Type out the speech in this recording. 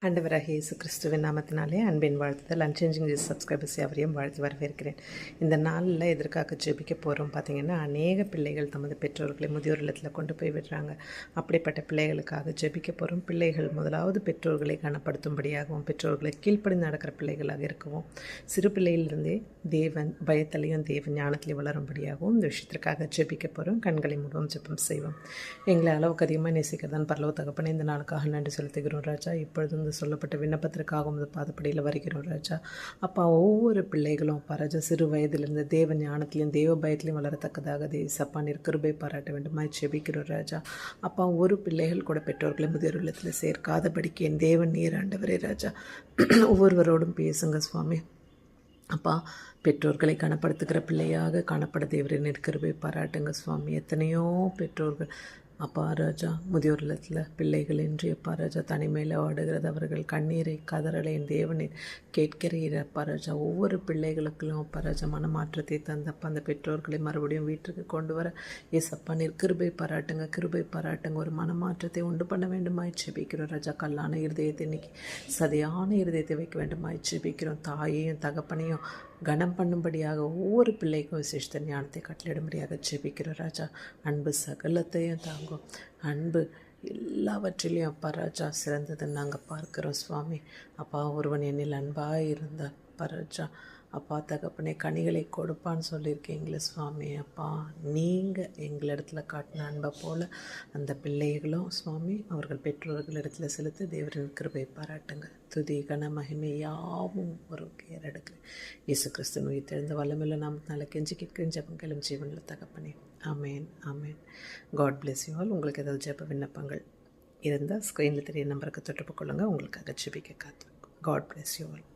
ஆண்டவராகிய இயேசு கிறிஸ்துவின் நாமத்தினாலே அன்பின் வாழ்த்துதல் அன்சேஞ்சிங் ஜீசஸ் சப்ஸ்கிரைபர்ஸ் அவரையும் வாழ்த்து வரவேற்கிறேன். இந்த நாளில் எதற்காக ஜெபிக்க போகிறோம் பார்த்திங்கன்னா, அநேக பிள்ளைகள் தமது பெற்றோர்களை முதியோர் இல்லத்தில் கொண்டு போய் விடுறாங்க. அப்படிப்பட்ட பிள்ளைகளுக்காக ஜெபிக்க போகிறோம். பிள்ளைகள் முதலாவது பெற்றோர்களை கனப்படுத்தும்படியாகவும் பெற்றோர்களை கீழ்ப்படிந்து நடக்கிற பிள்ளைகளாக இருக்கவும், சிறு பிள்ளையிலிருந்தே தேவன் பயத்திலையும் தேவன் ஞானத்திலையும் வளரும்படியாகவும் இந்த விஷயத்திற்காக ஜெபிக்க போகிறோம். கண்களை மூடுவோம், ஜெபம் செய்வோம். எங்களை அளவுக்கு அதிகமாக நேசிக்கிறதான் பரலோக தகப்பனே, இந்த நாளுக்காக நன்றி செலுத்துகிறோம் ராஜா. இப்பொழுது இந்த சொல்லப்பட்ட விண்ணப்பத்திற்காகவும் இந்த பாதப்படியில் வருகிறோம் ராஜா. அப்பா, ஒவ்வொரு பிள்ளைகளும் அப்பா ராஜா சிறு வயதிலிருந்து தேவ ஞானத்திலையும் தேவ பயத்திலையும் வளரத்தக்கதாக தேசப்பா கிருபை பாராட்ட வேண்டுமாய் ஜெபிக்கிறோம் ராஜா. அப்பா, ஒரு பிள்ளைகள் கூட பெற்றோர்களை முதியோர் இல்லத்தில் சேர்க்காதபடிக்கு என் தேவன் நீர் ஆண்டவரே ராஜா. ஒவ்வொருவரோடும் பேசுங்க சுவாமி. அப்பா, பெற்றோர்களை கனப்படுத்துகிற பிள்ளையாக காணப்பட தேவரின் கிருபை பாராட்டுங்க சுவாமி. எத்தனையோ பெற்றோர்கள் அப்பா ராஜா முதியோர் இல்லத்தில் பிள்ளைகள் இன்றி அப்பா ராஜா தனிமையில் ஆடுகிறது. அவர்கள் கண்ணீரை கதறலை என் தேவனை கேட்கிறீர் அப்பா ராஜா. ஒவ்வொரு பிள்ளைகளுக்கும் அப்பா ராஜா மனமாற்றத்தை தந்தப்பா அந்த பெற்றோர்களை மறுபடியும் வீட்டுக்கு கொண்டு வர ஏசப்பா நீர் கிருபை பாராட்டுங்க. ஒரு மனமாற்றத்தை உண்டு பண்ண வேண்டுமாய் ஜெபிக்கிறோம் ராஜா. கல்லான இருதயத்தை இன்னைக்கு சதையான இருதயத்தை வைக்க வேண்டுமாய் ஜெபிக்கிறோம். தாயையும் தகப்பனையும் கனம் பண்ணும்படியாக ஒவ்வொரு பிள்ளைக்கும் விசேஷ ஞானத்தை கட்டளிடும்படியாக ஜெபிக்கிறோம் ராஜா. அன்பு சகலத்தையும் தாங்கும். அன்பு எல்லாவற்றிலையும் அப்பா ராஜா சிறந்ததுன்னு நாங்கள் பார்க்குறோம் சுவாமி. அப்பா, ஒருவன் என்னில் அன்பாக இருந்தால் அப்பா ராஜா அப்பா தகப்பனே கனிகளை கொடுப்பான்னு சொல்லியிருக்கீங்களே சுவாமி. அப்பா, நீங்கள் எங்களிடத்துல காட்டின அன்பை போல் அந்த பிள்ளைகளும் சுவாமி அவர்கள் பெற்றோர்களிடத்தில் செலுத்த தேவரின் கிருபை பாராட்டுங்க. துதி கன மகிமை யாவும் ஒரு கேரெடுக்கு இயேசு கிறிஸ்துவின் உயிர் தெரிந்த வல்லமில்ல நாமத்தினால கெஞ்சி கேட்கிறேன் ஜெபங்களும் ஜீவனில் தகப்பனே. ஆமேன் ஆமேன். God bless you all. உங்களுக்கு ஏதாவது ஜெப விண்ணப்பங்கள் இருந்தால் ஸ்க்ரீனில் தெரிய நம்பருக்கு தொடர்பு கொள்ளுங்கள். உங்களுக்காக ஜெபிக்க காத்திருக்கும். God bless you all.